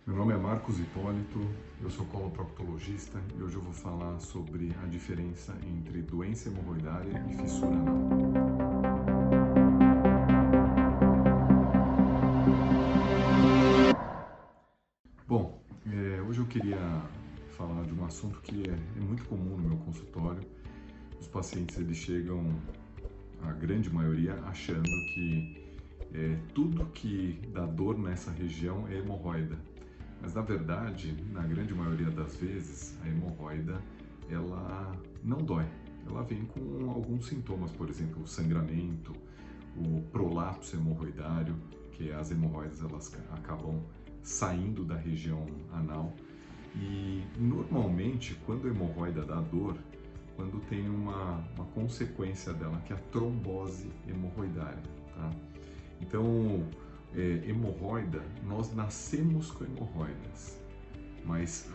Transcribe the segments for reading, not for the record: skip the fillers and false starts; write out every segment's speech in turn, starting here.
Meu nome é Marcos Hipólito, eu sou coloproctologista e hoje eu vou falar sobre a diferença entre doença hemorroidária e fissura anal. Bom, hoje eu queria falar de um assunto que é muito comum no meu consultório. Os pacientes eles chegam, a grande maioria, achando que tudo que dá dor nessa região é hemorroida. Mas na verdade, na grande maioria das vezes, a hemorroida ela não dói. Ela vem com alguns sintomas, por exemplo, o sangramento, o prolapso hemorroidário, que as hemorroidas elas acabam saindo da região anal. E normalmente, quando a hemorroida dá dor, quando tem uma consequência dela, que é a trombose hemorroidária, tá? Então, hemorroida, nós nascemos com hemorroidas, mas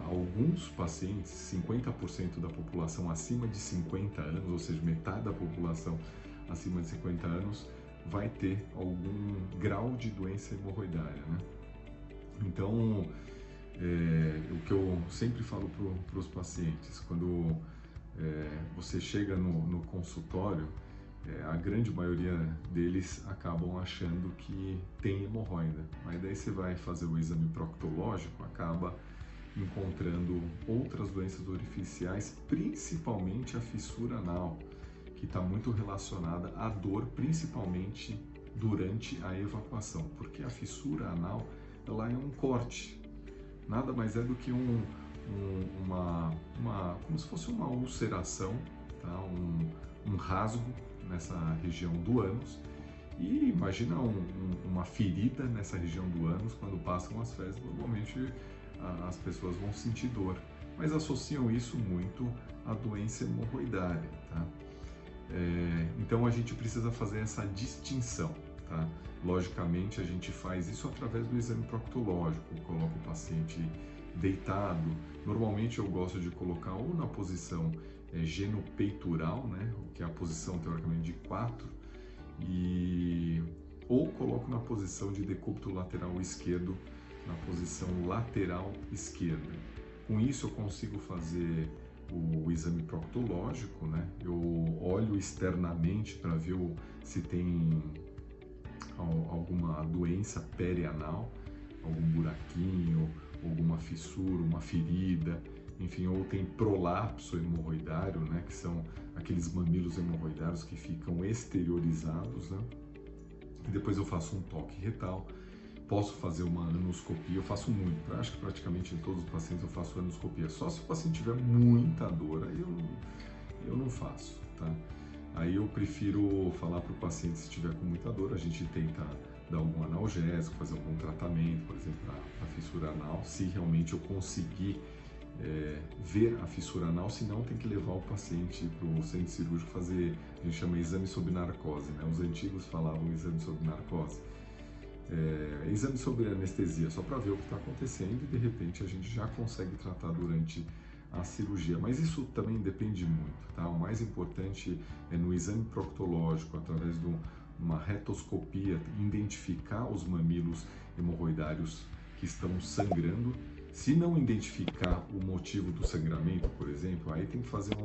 alguns pacientes, 50% da população acima de 50 anos, ou seja, metade da população acima de 50 anos, vai ter algum grau de doença hemorroidária, né? Então, o que eu sempre falo para os pacientes, quando você chega no consultório, a grande maioria deles acabam achando que tem hemorroida, mas daí você vai fazer o exame proctológico, acaba encontrando outras doenças orificiais, principalmente a fissura anal, que está muito relacionada à dor, principalmente durante a evacuação, porque a fissura anal ela é um corte, nada mais é do que como se fosse uma ulceração, tá? um rasgo nessa região do ânus. E imagina uma ferida nessa região do ânus, quando passam as fezes, normalmente as pessoas vão sentir dor, mas associam isso muito à doença hemorroidária, tá? Então a gente precisa fazer essa distinção, tá? Logicamente a gente faz isso através do exame proctológico, coloca o paciente deitado. Normalmente eu gosto de colocar ou na posição genopeitoral, né, que é a posição teoricamente de 4, ou coloco na posição de decúbito lateral esquerdo, na posição lateral esquerda. Com isso eu consigo fazer o exame proctológico, né? Eu olho externamente para ver se tem alguma doença perianal, algum buraquinho, alguma fissura, uma ferida, enfim, ou tem prolapso hemorroidário, né, que são aqueles mamilos hemorroidários que ficam exteriorizados, né? E depois eu faço um toque retal, posso fazer uma anoscopia, eu faço muito, acho que praticamente em todos os pacientes eu faço anoscopia, só se o paciente tiver muita dor, aí eu não faço, tá? Aí eu prefiro falar para o paciente, se tiver com muita dor, a gente tenta dar algum analgésico, fazer algum tratamento, por exemplo, para a fissura anal, se realmente eu conseguir ver a fissura anal, senão tem que levar o paciente para o centro cirúrgico fazer, a gente chama exame sob narcose, né? Os antigos falavam exame sob narcose. Exame sobre anestesia, só para ver o que está acontecendo e de repente a gente já consegue tratar durante a cirurgia, mas isso também depende muito, tá? O mais importante é no exame proctológico, através de uma retoscopia, identificar os mamilos hemorroidários que estão sangrando. Se não identificar o motivo do sangramento, por exemplo, aí tem que fazer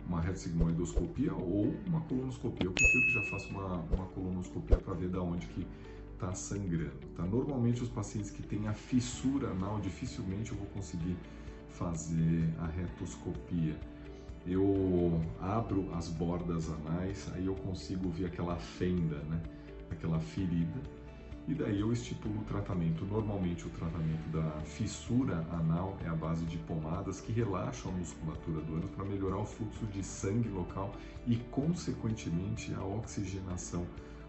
uma retossigmoidoscopia ou uma colonoscopia. Eu prefiro que já faça uma colonoscopia para ver da onde que está sangrando, tá? Normalmente os pacientes que têm a fissura anal, dificilmente eu vou conseguir fazer a retoscopia. Eu abro as bordas anais, aí eu consigo ver aquela fenda, né? Aquela ferida, e daí eu estipulo o tratamento. Normalmente o tratamento da fissura anal é a base de pomadas que relaxam a musculatura do ânus para melhorar o fluxo de sangue local e, consequentemente, a oxigenação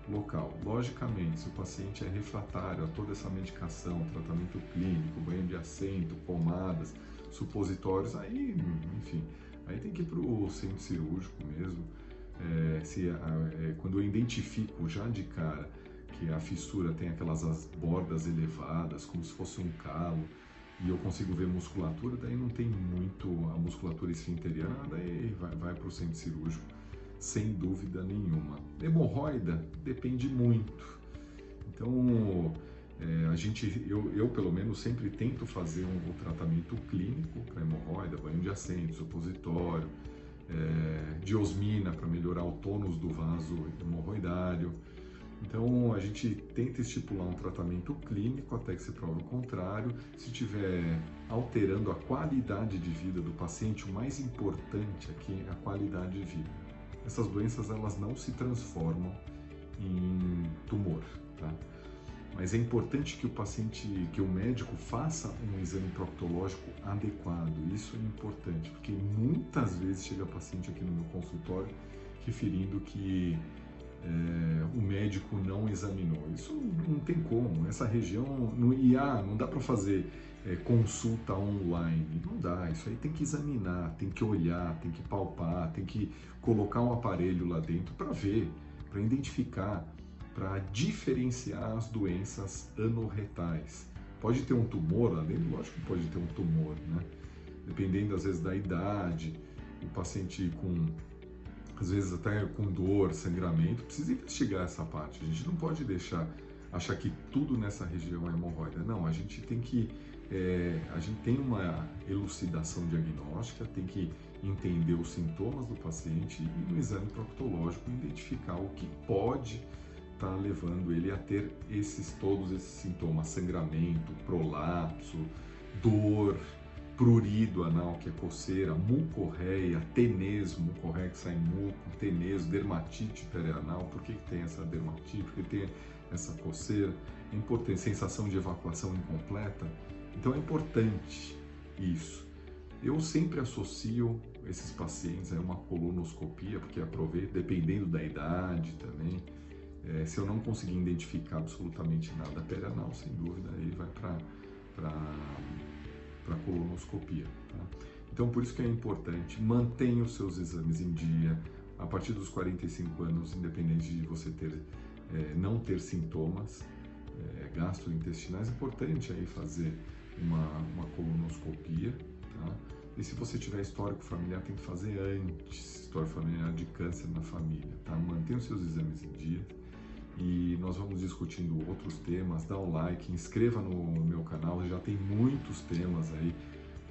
local. Logicamente, se o paciente é refratário a toda essa medicação, tratamento clínico, banho de assento, pomadas, supositórios, aí, enfim, aí tem que ir para o centro cirúrgico mesmo. Quando eu identifico já de cara que a fissura tem aquelas bordas elevadas, como se fosse um calo, e eu consigo ver musculatura, daí não tem muito a musculatura esfinteriana, daí vai para o centro cirúrgico, sem dúvida nenhuma. Hemorroida depende muito. Então, Eu pelo menos sempre tento fazer o tratamento clínico para hemorroida, banho de assento, supositório, diosmina para melhorar o tônus do vaso hemorroidário. Então a gente tenta estipular um tratamento clínico até que se prove o contrário. Se estiver alterando a qualidade de vida do paciente, o mais importante aqui é a qualidade de vida. Essas doenças elas não se transformam em tumor, tá? Mas é importante que que o médico faça um exame proctológico adequado. Isso é importante, porque muitas vezes chega paciente aqui no meu consultório referindo que o médico não examinou. Isso não tem como. Essa região, no IA, não dá para fazer consulta online. Não dá. Isso aí tem que examinar, tem que olhar, tem que palpar, tem que colocar um aparelho lá dentro para ver, para identificar, para diferenciar as doenças anorretais. Pode ter um tumor lá dentro? Lógico que pode ter um tumor, né? Dependendo, às vezes, da idade, o paciente às vezes até com dor, sangramento, precisa investigar essa parte. A gente não pode achar que tudo nessa região é hemorroida. Não, a gente tem uma elucidação diagnóstica, tem que entender os sintomas do paciente e no exame proctológico identificar o que pode estar levando ele a ter todos esses sintomas: sangramento, prolapso, dor, prurido anal, que é coceira, mucorreia, tenesmo, mucorreia que sai muco, tenesmo, dermatite perianal. Por que tem essa dermatite? Porque tem essa coceira. É importante, sensação de evacuação incompleta. Então é importante isso. Eu sempre associo esses pacientes a uma colonoscopia, porque aproveito, dependendo da idade também. Se eu não conseguir identificar absolutamente nada perianal, sem dúvida, ele vai para colonoscopia. Tá? Então, por isso que é importante, mantenha os seus exames em dia. A partir dos 45 anos, independente de você não ter sintomas gastrointestinais, é importante aí fazer uma colonoscopia. Tá? E se você tiver histórico familiar, tem que fazer antes, histórico familiar de câncer na família. Tá? Mantenha os seus exames em dia. E nós vamos discutindo outros temas. Dá um like, inscreva no meu canal, já tem muitos temas aí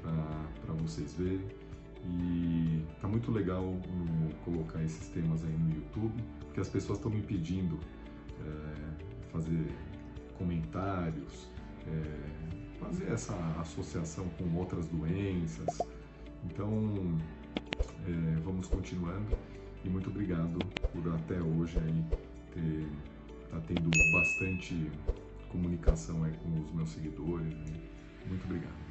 para vocês verem. E tá muito legal colocar esses temas aí no YouTube, porque as pessoas estão me pedindo fazer comentários, fazer essa associação com outras doenças. Então vamos continuando, e muito obrigado por até hoje aí tá tendo bastante comunicação aí com os meus seguidores. Muito obrigado.